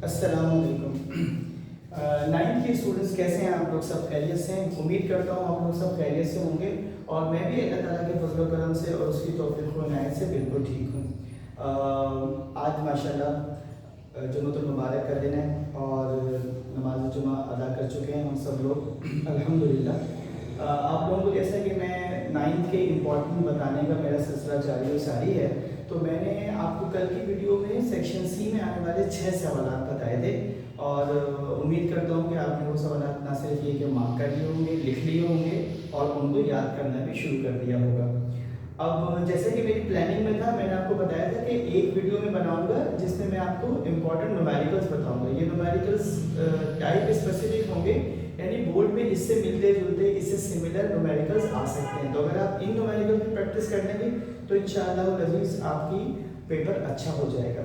अस्सलामुअलैकुम। नाइन्थ के स्टूडेंट्स कैसे हैं आप लोग? सब खैरियत से हैं? उम्मीद करता हूँ आप लोग सब खैरियत से होंगे और मैं भी अल्लाह ताला के फजल करम से और उसकी तौफीक व इनायत से बिल्कुल ठीक हूँ। आज माशाल्लाह जुम्मतुल मुबारक का दिन है और नमाज जुमा अदा कर चुके हैं हम सब लोग अल्हम्दुलिल्लाह। आप लोगों को जैसा कि मैं नाइन्थ के इम्पोर्टेंट बताने का मेरा सिलसिला जारी और सारी है, तो मैंने आपको कल की वीडियो में सेक्शन सी में आने वाले 6 सवाल बताए थे और उम्मीद करता हूँ कि आपने वो सवाल ना सिर्फ ये कि मार्क कर लिए होंगे, लिख लिए होंगे और उनको याद करना भी शुरू कर दिया होगा। अब जैसे कि मेरी प्लानिंग में था, मैंने आपको बताया था कि एक वीडियो में बनाऊंगा जिसमें मैं आपको इम्पॉर्टेंट न्यूमेरिकल्स बताऊंगा। ये न्यूमेरिकल्स टाइप स्पेसिफिक होंगे, यानी बोर्ड में इससे मिलते जुलते, इससे सिमिलर न्यूमेरिकल्स आ सकते हैं। तो अगर आप इन न्यूमेरिकल की प्रैक्टिस करने की तो इंशाअल्लाह अज़ीज़ आपकी पेपर अच्छा हो जाएगा।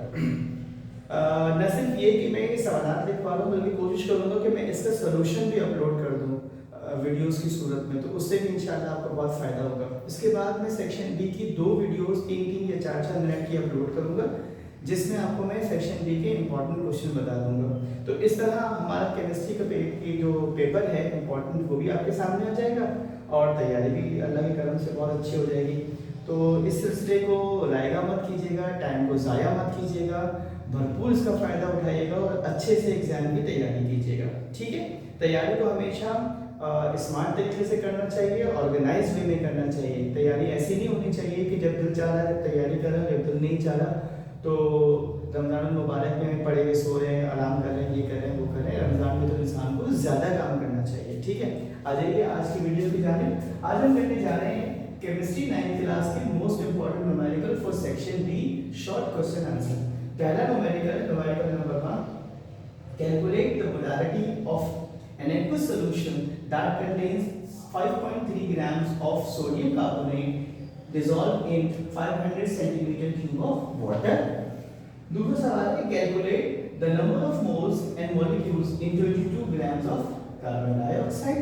न सिर्फ ये कि मैं ये सवाल लिख पा रहा हूँ, बल्कि कोशिश करूँगा कि मैं इसका सोल्यूशन भी अपलोड कर दूँ वीडियोस की सूरत में, तो उससे भी इंशाल्लाह आपको बहुत फ़ायदा होगा। इसके बाद मैं सेक्शन बी की 2 वीडियोस 3-3 या 4-4 मिनट की अपलोड करूँगा, जिसमें आपको मैं सेक्शन बी के इंपॉर्टेंट क्वेश्चन बता दूंगा। तो इस तरह हमारा केमिस्ट्री का की जो पेपर है इंपॉर्टेंट, वो भी आपके सामने आ जाएगा और तैयारी भी अल्लाह के करम से बहुत अच्छी हो जाएगी। तो इस सिलसिले को लाएगा मत कीजिएगा, टाइम को ज़ाया मत कीजिएगा, भरपूर इसका फ़ायदा उठाइएगा और अच्छे से एग्ज़ाम की तैयारी कीजिएगा। ठीक है? तैयारी को हमेशा स्मार्ट तरीके से करना चाहिए, ऑर्गेनाइज वे में करना चाहिए। तैयारी ऐसी नहीं होनी चाहिए कि जब दिल चाह रहा है तैयारी कर रहा है, जब दिल नहीं चाह रहा तो रमज़ान मुबारक में पड़े हुए सो रहे हैं, आराम कर रहे हैं, ये कर रहे हैं, वो कर रहे हैं। रमज़ान में तो इंसान को ज़्यादा काम करना चाहिए। ठीक है? आ जाइए आज की वीडियो की जानिब। आज हम करने जा रहे हैं केमिस्ट्री 9th क्लास के most important numerical for section B, short question answer. पहला numerical number 1, calculate the molarity of an aqueous solution that contains 5.3 grams of sodium carbonate dissolved in 500 centimeter cube of water. दूसरा सवाल है, calculate the number of moles and molecules in 22 grams of carbon dioxide.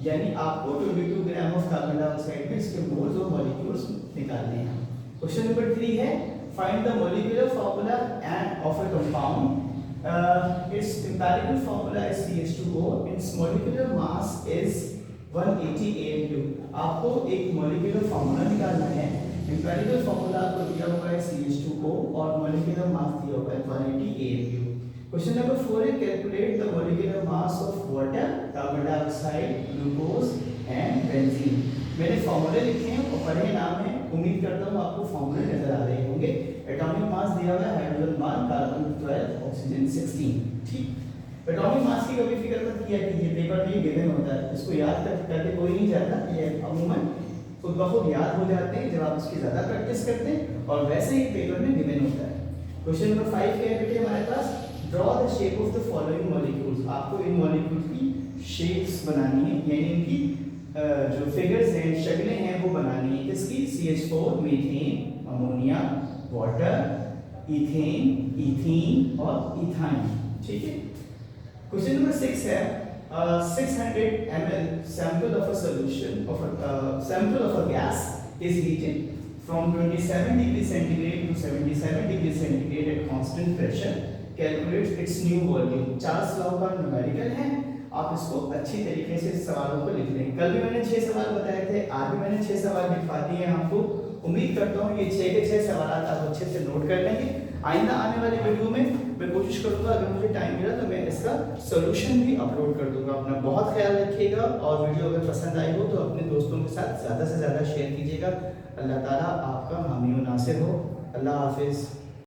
यानी आपको 22 gram of carbon dioxide में इसके moles और molecules निकालने हैं। क्वेश्चन नंबर 3 है, find the molecular formula end of a compound. Its empirical formula is CH2O. Its molecular mass is 180 AMU. आपको एक molecular formula निकालना है। Empirical formula आपको दिया हुआ है CH2O और molecular mass दिया हुआ है 180 AMU। Question number 4 है, calculate the molecular mass of water, carbon dioxide, glucose and benzene. मैंने फॉर्मूले लिखे हैं और पढ़े नाम है, उम्मीद करता हूँ आपको फॉर्मूले नजर आ रहे होंगे। एटॉमिक मास दिया हुआ है, हाइड्रोजन 1, कार्बन 12, ऑक्सीजन 16। ठीक? एटॉमिक मास की कभी फिक्र मत किया कीजिए, पेपर में ये गिवन होता है, इसको याद करके कोई नहीं जाता। ये अमूमन खुद ब खुद याद हो जाते हैं जब आप इसकी ज़्यादा प्रैक्टिस करते हैं, और वैसे ही पेपर में गिवन होता है। क्वेश्चन नंबर 5 क्या है बेटे हमारे पास, draw the shape of the following molecules. आपको इन मॉलिक्यूल्स की शेप्स बनानी है, यानी इनकी जो फिगर्स हैं, शक्लें हैं, वो बनानी है। किसकी? CH4, methane, ammonia, water, ethane, ethene और इथाइन। ठीक है? क्वेश्चन नंबर 6 है, 600 ml sample of a solution of a gas is heated from 27 degrees centigrade to 77 degrees centigrade at constant pressure. Calculate its new volume. Charles law का numerical है, आप इसको अच्छी तरीके से सवालों को लिख लें। कल भी मैंने 6 सवाल बताए थे, आज भी मैंने 6 सवाल लिखवा दिए हैं आपको। उम्मीद करता हूँ ये 6 के 6 सवाल आप अच्छे से नोट कर लेंगे। आइंदा आने वाली वीडियो में मैं कोशिश करूँगा, अगर मुझे टाइम मिला तो मैं इसका सोल्यूशन भी अपलोड कर दूंगा। अपना बहुत ख्याल रखिएगा और वीडियो अगर पसंद आई हो तो अपने दोस्तों के साथ ज़्यादा से ज़्यादा शेयर कीजिएगा। अल्लाह ताला आपका हामी व नासिर हो। अल्लाह हाफिज़।